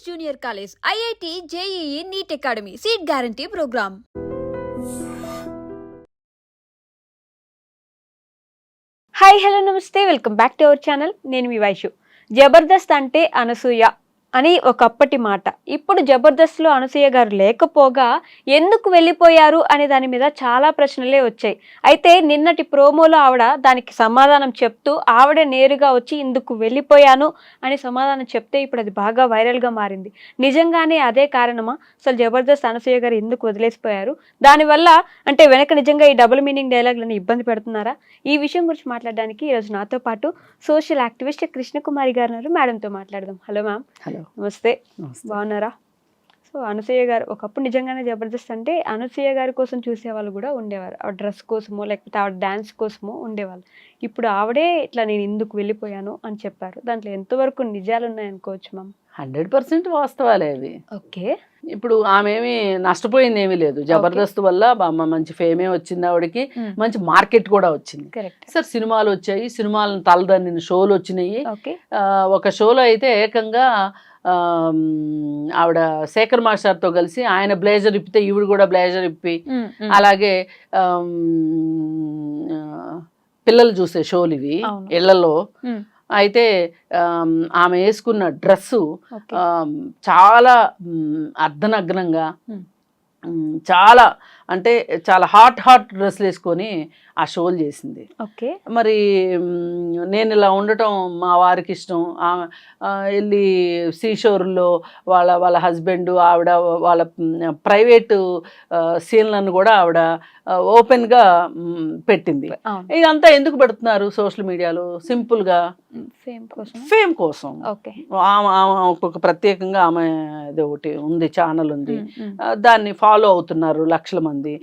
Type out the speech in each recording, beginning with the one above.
Junior college, IIT, JEE, NEET academy, seat guarantee programme. Hi hello నమస్తే, welcome back to our channel. నేను మీ వైషు. జబర్దస్త్ అంటే అనసూయ అని ఒకప్పటి మాట. ఇప్పుడు జబర్దస్త్లో అనసూయ గారు లేకపోగా ఎందుకు వెళ్ళిపోయారు అనే దాని మీద చాలా ప్రశ్నలే వచ్చాయి. అయితే నిన్నటి ప్రోమోలో ఆవిడ దానికి సమాధానం చెప్తూ ఆవిడే నేరుగా వచ్చి ఇందుకు వెళ్ళిపోయాను అని సమాధానం చెప్తే ఇప్పుడు అది బాగా వైరల్గా మారింది. నిజంగానే అదే కారణమా? అసలు జబర్దస్త్ అనసూయ గారు ఎందుకు వదిలేసిపోయారు? దానివల్ల అంటే వెనక నిజంగా ఈ డబుల్ మీనింగ్ డైలాగ్లను ఇబ్బంది పెడుతున్నారా? ఈ విషయం గురించి మాట్లాడడానికి ఈరోజు నాతో పాటు సోషల్ యాక్టివిస్ట్ కృష్ణకుమారి గారు ఉన్నారు. మేడంతో మాట్లాడదాం. Hello ma'am. హలో, నమస్తే. బాగున్నారా? సో అనసూయ గారు ఒకప్పుడు నిజంగానే జబర్దస్త్ అంటే అనసూయ గారి కోసం చూసేవాళ్ళు కూడా ఉండేవారు. ఆవిడ డ్రెస్ కోసమో లేకపోతే ఆవిడ డ్యాన్స్ కోసమో ఉండేవాళ్ళు. ఇప్పుడు ఆవిడే ఇట్లా నేను ఇందుకు వెళ్ళిపోయాను అని చెప్పారు. దాంట్లో ఎంతవరకు నిజాలు ఉన్నాయనుకోవచ్చు మ్యామ్? 100% వాస్తవాలే అవి. ఓకే. ఇప్పుడు ఆమె ఏమి నష్టపోయింది ఏమీ లేదు. జబర్దస్త్ వల్ల మంచి ఫేమే వచ్చింది ఆవిడకి, మంచి మార్కెట్ కూడా వచ్చింది. సార్ సినిమాలు వచ్చాయి, సినిమాలను తలదన్నిన షోలు వచ్చినాయి. ఒక షోలో అయితే ఏకంగా ఆవిడ శేఖర్ మాస్టర్తో కలిసి ఆయన బ్లేజర్ ఇప్పితే ఈవిడ కూడా బ్లేజర్ ఇప్పి, అలాగే పిల్లలు చూసే షోలు ఇవి ఇళ్లలో. అయితే ఆమె వేసుకున్న డ్రెస్సు చాలా అర్ధనగ్నంగా, చాలా అంటే చాలా హాట్ డ్రెస్సులు వేసుకొని ఆ షోలు చేసింది. మరి నేను ఇలా ఉండటం మా వారికి ఇష్టం. వెళ్ళి సీషోర్లో వాళ్ళ హస్బెండ్, ఆవిడ వాళ్ళ ప్రైవేటు సీన్లను కూడా ఆవిడ ఓపెన్గా పెట్టింది. ఇదంతా ఎందుకు పెడుతున్నారు సోషల్ మీడియాలో? సింపుల్గా ఫేమ్ కోసం. ఒక ప్రత్యేకంగా ఆమె ఒకటి ఉంది, ఛానల్ ఉంది, దాన్ని ఫాలో అవుతున్నారు లక్షల మంది,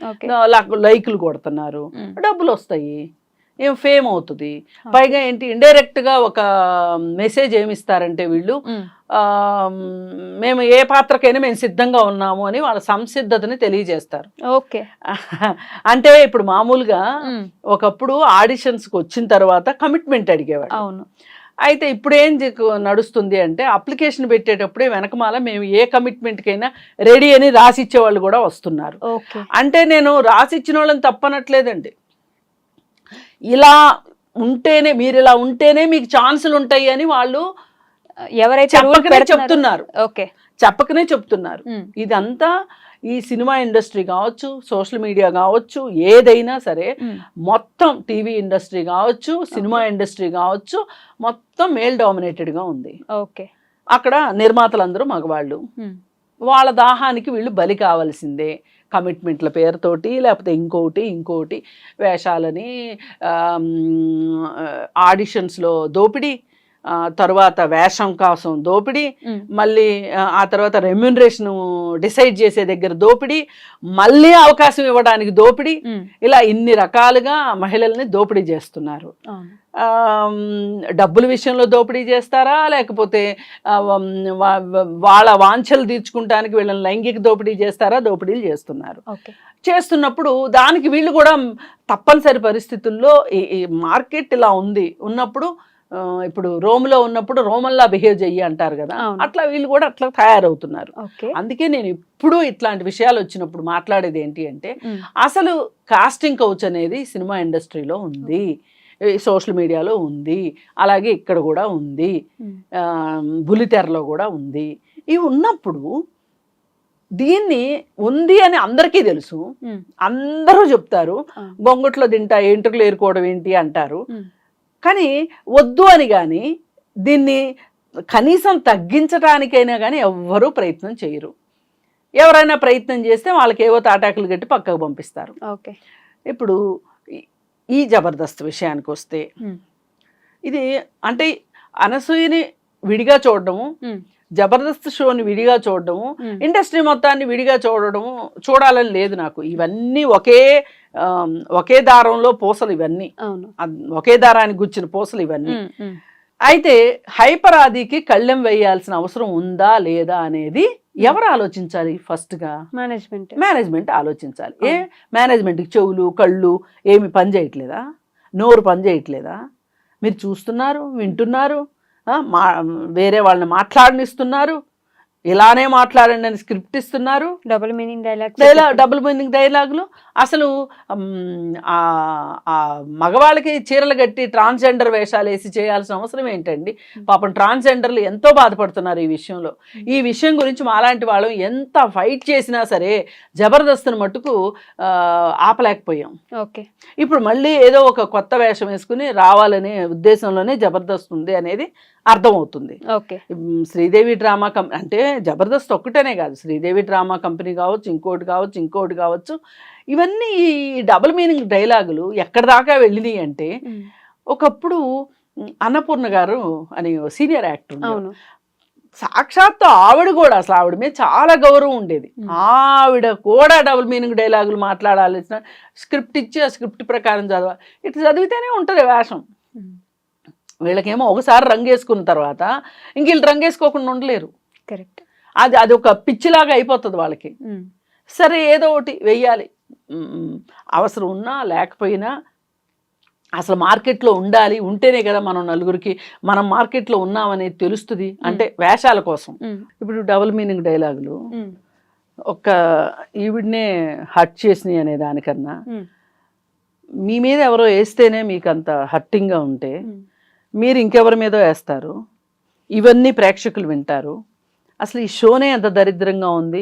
లైకులు కొడుతున్నారు, డబ్బులు వస్తాయి, ఏం ఫేమ్ అవుతుంది. పైగా ఏంటి, ఇండైరెక్ట్ గా ఒక మెసేజ్ ఏమిస్తారంటే వీళ్ళు మేము ఏ పాత్రకైనా మేము సిద్ధంగా ఉన్నాము అని వాళ్ళ సంసిద్ధతని తెలియజేస్తారు. ఓకే. అంటే ఇప్పుడు మామూలుగా ఒకప్పుడు ఆడిషన్స్కి వచ్చిన తర్వాత కమిట్మెంట్ అడిగేవాడు. అవును. అయితే ఇప్పుడు ఏం నడుస్తుంది అంటే అప్లికేషన్ పెట్టేటప్పుడే వెనకమాల మేము ఏ కమిట్మెంట్కైనా రెడీ అని రాసిచ్చే వాళ్ళు కూడా వస్తున్నారు. అంటే నేను రాసిచ్చిన వాళ్ళని తప్పనట్లేదండి. ఇలా ఉంటేనే, మీరు ఇలా ఉంటేనే మీకు ఛాన్సులు ఉంటాయి అని వాళ్ళు ఎవరైతే చెప్పకనే చెప్తున్నారు. ఓకే, చెప్పకనే చెప్తున్నారు. ఇదంతా ఈ సినిమా ఇండస్ట్రీ కావచ్చు, సోషల్ మీడియా కావచ్చు, ఏదైనా సరే మొత్తం టీవీ ఇండస్ట్రీ కావచ్చు, సినిమా ఇండస్ట్రీ కావచ్చు, మొత్తం మేల్ డామినేటెడ్గా ఉంది. ఓకే. అక్కడ నిర్మాతలందరూ మగవాళ్ళు. వాళ్ళ దాహానికి వీళ్ళు బలి కావాల్సిందే. కమిట్మెంట్ల పేరుతోటి, లేకపోతే ఇంకోటి వేషాలని, ఆడిషన్స్లో దోపిడీ, తర్వాత వేషం కోసం దోపిడీ, మళ్ళీ ఆ తర్వాత రెమ్యూనరేషన్ డిసైడ్ చేసే దగ్గర దోపిడీ, మళ్ళీ అవకాశం ఇవ్వడానికి దోపిడీ, ఇలా ఇన్ని రకాలుగా మహిళల్ని దోపిడీ చేస్తున్నారు. డబ్బుల విషయంలో దోపిడీ చేస్తారా, లేకపోతే వాళ్ళ వాంఛలు తీర్చుకుంటానికి వీళ్ళని లైంగిక దోపిడీ చేస్తారా? దోపిడీలు చేస్తున్నారు. చేస్తున్నప్పుడు దానికి వీళ్ళు కూడా తప్పనిసరి పరిస్థితుల్లో ఈ మార్కెట్ ఇలా ఉన్నప్పుడు, ఇప్పుడు రోమ్లో ఉన్నప్పుడు రోమన్లా బిహేవ్ చెయ్యి అంటారు కదా, అట్లా వీళ్ళు కూడా అట్లా తయారవుతున్నారు. అందుకే నేను ఇప్పుడు ఇట్లాంటి విషయాలు వచ్చినప్పుడు మాట్లాడేది ఏంటి అంటే, అసలు కాస్టింగ్ కౌచ్ అనేది సినిమా ఇండస్ట్రీలో ఉంది, సోషల్ మీడియాలో ఉంది, అలాగే ఇక్కడ కూడా ఉంది, బుల్లితెరలో కూడా ఉంది. ఇవి ఉన్నప్పుడు దీన్ని ఉంది అని అందరికీ తెలుసు, అందరూ చెప్తారు. గొంగట్లో తింటా ఎంట్రుకలు ఏరుకోవడం ఏంటి అంటారు. కానీ వద్దు అని కానీ దీన్ని కనీసం తగ్గించడానికైనా కానీ ఎవ్వరూ ప్రయత్నం చేయరు. ఎవరైనా ప్రయత్నం చేస్తే వాళ్ళకి ఏవో తాటాకులు కట్టి పక్కకు పంపిస్తారు. ఓకే. ఇప్పుడు ఈ జబర్దస్త్ విషయానికి వస్తే, ఇది అంటే అనసూయని విడిగా చూడడము, జబర్దస్త్ షోని విడిగా చూడడము, ఇండస్ట్రీ మొత్తాన్ని విడిగా చూడాలని లేదు నాకు. ఇవన్నీ ఒకే దారంలో పూసలు, ఇవన్నీ ఒకే దారానికి గుచ్చిన పూసలు ఇవన్నీ. అయితే హైపర్ ఆదికి కళ్ళెం వేయాల్సిన అవసరం ఉందా లేదా అనేది ఎవరు ఆలోచించాలి? ఫస్ట్గా మేనేజ్మెంట్ ఆలోచించాలి. మేనేజ్మెంట్కి చెవులు కళ్ళు ఏమి పని చేయట్లేదా? నోరు పని చేయట్లేదా? మీరు చూస్తున్నారు, వింటున్నారు, వేరే వాళ్ళని మాట్లాడనిస్తున్నారు, ఇలానే మాట్లాడండి అని స్క్రిప్ట్ ఇస్తున్నారు. డబుల్ మీనింగ్ డబుల్ మీనింగ్ డైలాగులు. అసలు ఆ మగవాళ్ళకి చీరలు కట్టి ట్రాన్స్జెండర్ వేషాలు వేసి చేయాల్సిన అవసరం ఏంటండి? పాపం ట్రాన్స్జెండర్లు ఎంతో బాధపడుతున్నారు ఈ విషయంలో. ఈ విషయం గురించి మాలాంటి వాళ్ళు ఎంత ఫైట్ చేసినా సరే జబర్దస్త్ని మట్టుకు ఆపలేకపోయాం. ఓకే, ఇప్పుడు మళ్ళీ ఏదో ఒక కొత్త వేషం వేసుకుని రావాలనే ఉద్దేశంలోనే జబర్దస్త్ ఉంది అనేది అర్థమవుతుంది. ఓకే, శ్రీదేవి డ్రామా అంటే జబర్దస్త్ ఒక్కటనే కాదు, శ్రీదేవి డ్రామా కంపెనీ కావచ్చు, ఇంకోటి కావచ్చు, ఇవన్నీ ఈ డబుల్ మీనింగ్ డైలాగులు ఎక్కడి దాకా వెళ్ళినాయి అంటే, ఒకప్పుడు అన్నపూర్ణ గారు అని సీనియర్ యాక్టర్, సాక్షాత్తు ఆవిడ కూడా అసలు ఆవిడ మీద చాలా గౌరవం ఉండేది. ఆవిడ కూడా డబుల్ మీనింగ్ డైలాగులు మాట్లాడాల్సిన స్క్రిప్ట్ ఇచ్చి ఆ స్క్రిప్ట్ ప్రకారం చదవాలి. ఇట్లా చదివితేనే ఉంటుంది వేషం. వీళ్ళకేమో ఒకసారి రంగేసుకున్న తర్వాత ఇంక వీళ్ళు రంగేసుకోకుండా ఉండలేరు. కరెక్ట్, అది ఒక పిచ్చిలాగా అయిపోతుంది వాళ్ళకి. సరే ఏదో ఒకటి వెయ్యాలి, అవసరం ఉన్నా లేకపోయినా అసలు మార్కెట్లో ఉండాలి, ఉంటేనే కదా మనం నలుగురికి మనం మార్కెట్లో ఉన్నామనేది తెలుస్తుంది. అంటే వేషాల కోసం. ఇప్పుడు డబుల్ మీనింగ్ డైలాగులు ఒక్క ఈవిడనే హర్ట్ చేసినాయి అనే దానికన్నా మీ మీద ఎవరో వేస్తేనే మీకు అంత హర్టింగ్గా ఉంటే మీరు ఇంకెవరి మీద వేస్తారు. ఇవన్నీ ప్రేక్షకులు వింటారు. అసలు ఈ షోనే అంత దరిద్రంగా ఉంది,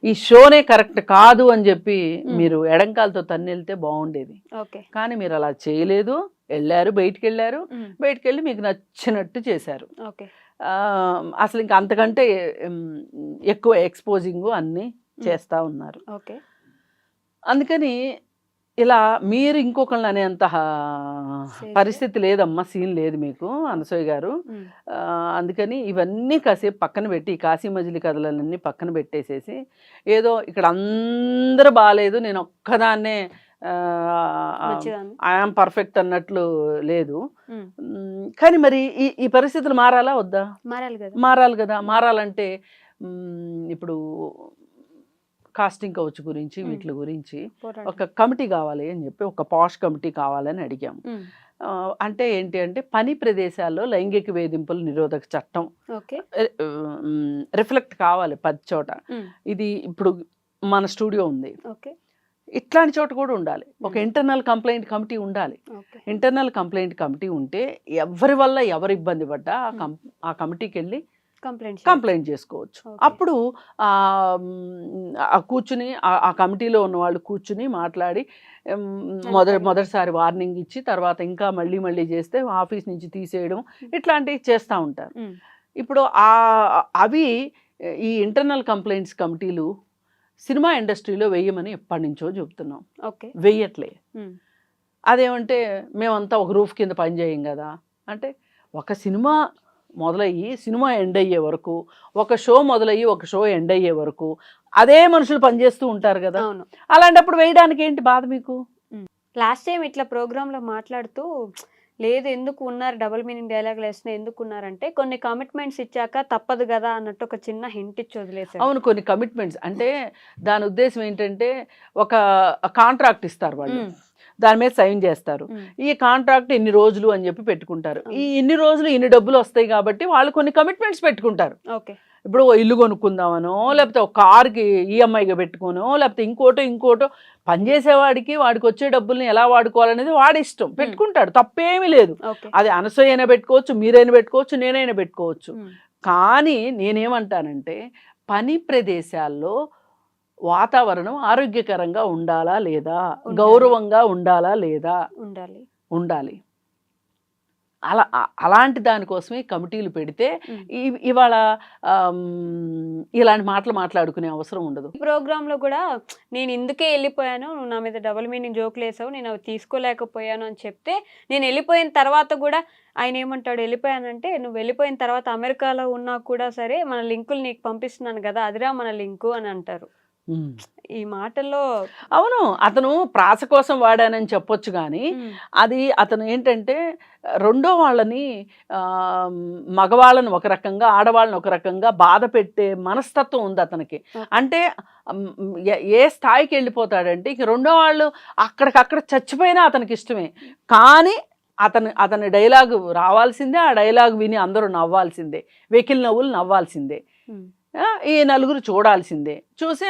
ఈ షోనే కరెక్ట్ కాదు అని చెప్పి మీరు ఎడంకాలతో తన్నెళ్తే బాగుండేది. కానీ మీరు అలా చేయలేదు. బయటికి వెళ్ళి మీకు నచ్చినట్టు చేశారు. అసలు ఇంకా అంతకంటే ఎక్కువ ఎక్స్పోజింగ్ అన్నీ చేస్తూ ఉన్నారు. అందుకని ఇలా మీరు ఇంకొకళ్ళని అనేంత పరిస్థితి లేదమ్మా, సీన్ లేదు మీకు అనసూయ గారు. అందుకని ఇవన్నీ కాసేపు పక్కన పెట్టి, కాశీ మజిలీ కథలన్నీ పక్కన పెట్టేసేసి, ఏదో ఇక్కడ అందరూ బాగాలేదు, నేను ఒక్కదాన్నే ఐఆమ్ పర్ఫెక్ట్ అన్నట్లు లేదు. కానీ మరి ఈ పరిస్థితులు మారాలా వద్దా? మారాలి కదా. మారాలంటే ఇప్పుడు కాస్టింగ్ కౌచ్ గురించి వీటి గురించి ఒక కమిటీ కావాలి అని చెప్పి, ఒక పాష్ కమిటీ కావాలని అడిగాము. అంటే ఏంటి అంటే, పని ప్రదేశాల్లో లైంగిక వేధింపుల నిరోధక చట్టం రిఫ్లెక్ట్ కావాలి 10 చోట. ఇది ఇప్పుడు మన స్టూడియో ఉంది, ఇట్లాంటి చోట కూడా ఉండాలి. ఒక ఇంటర్నల్ కంప్లైంట్ కమిటీ ఉండాలి. ఇంటర్నల్ కంప్లైంట్ కమిటీ ఉంటే ఎవరి వల్ల ఎవరు ఇబ్బంది పడ్డా ఆ కమిటీకి వెళ్ళి కంప్లైంట్ చేసుకోవచ్చు. అప్పుడు కూర్చుని ఆ కమిటీలో ఉన్న వాళ్ళు కూర్చుని మాట్లాడి మొదటిసారి వార్నింగ్ ఇచ్చి తర్వాత ఇంకా మళ్ళీ చేస్తే ఆఫీస్ నుంచి తీసేయడం, ఇట్లాంటివి చేస్తూ ఉంటారు. ఇప్పుడు అవి ఈ ఇంటర్నల్ కంప్లైంట్స్ కమిటీలు సినిమా ఇండస్ట్రీలో వెయ్యమని ఎప్పటి నుంచో చెబుతున్నాం. వెయ్యట్లే. అదేమంటే మేమంతా ఒక రూఫ్ కింద పనిచేయం కదా అంటే, ఒక సినిమా మొదలయ్యి సినిమా ఎండ్ అయ్యే వరకు, ఒక షో మొదలయ్యి ఒక షో ఎండ్ అయ్యే వరకు అదే మనుషులు పనిచేస్తూ ఉంటారు కదా. అలాంటప్పుడు వేయడానికి ఏంటి బాధ మీకు? లాస్ట్ టైం ఇట్లా ప్రోగ్రాంలో మాట్లాడుతూ, లేదు ఎందుకు ఉన్నారు డబుల్ మీనింగ్ డైలాగులు వేసిన ఎందుకు ఉన్నారంటే, కొన్ని కమిట్మెంట్స్ ఇచ్చాక తప్పదు కదా అన్నట్టు ఒక చిన్న హింట్ ఇచ్చి వదిలేసారు. అవును, కొన్ని కమిట్మెంట్స్ అంటే దాని ఉద్దేశం ఏంటంటే, ఒక కాంట్రాక్ట్ ఇస్తారు వాళ్ళు, దాని మీద సైన్ చేస్తారు. ఈ కాంట్రాక్ట్ ఇన్ని రోజులు అని చెప్పి పెట్టుకుంటారు. ఈ ఇన్ని రోజులు ఇన్ని డబ్బులు వస్తాయి కాబట్టి వాళ్ళు కొన్ని కమిట్మెంట్స్ పెట్టుకుంటారు. ఇప్పుడు ఇల్లు కొనుక్కుందామనో, లేకపోతే ఒక కార్కి ఈఎంఐగా పెట్టుకోనో, లేకపోతే ఇంకోటో పనిచేసేవాడికి వాడికి వచ్చే డబ్బుల్ని ఎలా వాడుకోవాలనేది వాడి ఇష్టం, పెట్టుకుంటాడు, తప్పేమీ లేదు. అది అనసూయ అయినా పెట్టుకోవచ్చు, మీరైనా పెట్టుకోవచ్చు, నేనైనా పెట్టుకోవచ్చు. కానీ నేనేమంటానంటే, పని ప్రదేశాల్లో వాతావరణం ఆరోగ్యకరంగా ఉండాలా లేదా, గౌరవంగా ఉండాలా లేదా, ఉండాలి. అలాంటి దానికోసమే కమిటీలు పెడితే ఇవాళ ఇలాంటి మాటలు మాట్లాడుకునే అవసరం ఉండదు. ప్రోగ్రామ్ లో కూడా నేను ఇందుకే వెళ్ళిపోయాను, నువ్వు నా మీద డబుల్ మీనింగ్ జోకులు వేసావు, నేను అవి తీసుకోలేకపోయాను అని చెప్తే, నేను వెళ్ళిపోయిన తర్వాత కూడా ఆయన ఏమంటాడు, వెళ్ళిపోయానంటే నువ్వు వెళ్ళిపోయిన తర్వాత అమెరికాలో ఉన్నా కూడా సరే మన లింకులు నీకు పంపిస్తున్నాను కదా, అదిరా మన లింకు అని అంటారు. ఈ మాటల్లో అవును, అతను ప్రాస కోసం వాడానని చెప్పొచ్చు, కానీ అది అతను ఏంటంటే రెండో వాళ్ళని, మగవాళ్ళని ఒక రకంగా ఆడవాళ్ళని ఒక రకంగా బాధ పెట్టే మనస్తత్వం ఉంది అతనికి. అంటే ఏ స్థాయికి వెళ్ళిపోతాడంటే, ఇక రెండో వాళ్ళు అక్కడికక్కడ చచ్చిపోయినా అతనికి ఇష్టమే, కానీ అతని డైలాగు రావాల్సిందే, ఆ డైలాగ్ విని అందరూ నవ్వాల్సిందే, వెకిల్ నవ్వులు నవ్వాల్సిందే. ఈ నలుగురు చూడాల్సిందే. చూసి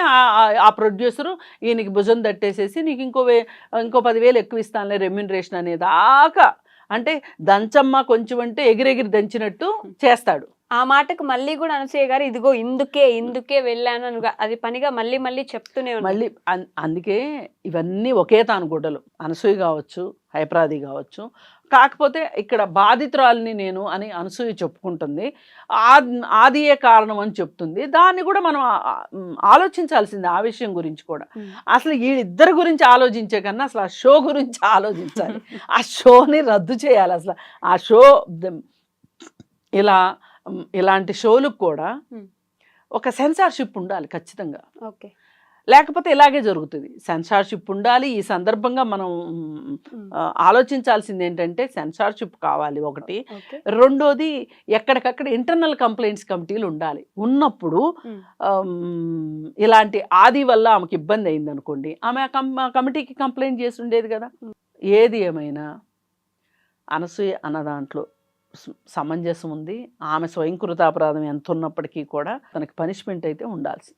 ఆ ప్రొడ్యూసరు ఈయనకి భుజం తట్టేసేసి నీకు ఇంకో 10,000 ఎక్కువ ఇస్తానులే రెమ్యూనరేషన్ అనేదాకా, అంటే దంచమ్మ కొంచెం అంటే ఎగిరెగిరి దంచినట్టు చేస్తాడు. ఆ మాటకు మళ్ళీ కూడా అనసూయ గారు ఇదిగో ఇందుకే వెళ్ళాను అని అది పనిగా మళ్ళీ మళ్ళీ చెప్తూనే ఉన్నారు. మళ్ళీ అందుకే ఇవన్నీ ఒకే తాను గుడ్డలు. అనసూయ కావచ్చు, హైపరాది కావచ్చు. కాకపోతే ఇక్కడ బాధితురాలిని నేను అని అనసూయ చెప్పుకుంటుంది, ఆదియే కారణం అని చెప్తుంది. దాన్ని కూడా మనం ఆలోచించాల్సింది, ఆ విషయం గురించి కూడా. అసలు వీళ్ళిద్దరి గురించి ఆలోచించే కన్నా అసలు ఆ షో గురించి ఆలోచించాలి. ఆ షోని రద్దు చేయాలి. అసలు ఆ షో ఇలాంటి షోలకు కూడా ఒక సెన్సార్షిప్ ఉండాలి ఖచ్చితంగా. ఓకే, లేకపోతే ఇలాగే జరుగుతుంది. సెన్సార్షిప్ ఉండాలి. ఈ సందర్భంగా మనం ఆలోచించాల్సింది ఏంటంటే సెన్సార్షిప్ కావాలి ఒకటి. రెండోది ఎక్కడికక్కడ ఇంటర్నల్ కంప్లైంట్స్ కమిటీలు ఉండాలి. ఉన్నప్పుడు ఇలాంటి ఆది వల్ల ఆమెకి ఇబ్బంది అయింది అనుకోండి, ఆమె కమిటీకి కంప్లైంట్ చేసి ఉండేది కదా. ఏది ఏమైనా అనసూయ అన్న దాంట్లో సమంజసం ఉంది. ఆమె స్వయంకృతాపరాధం ఎంత ఉన్నప్పటికీ కూడా తనకి పనిష్మెంట్ అయితే ఉండాల్సింది.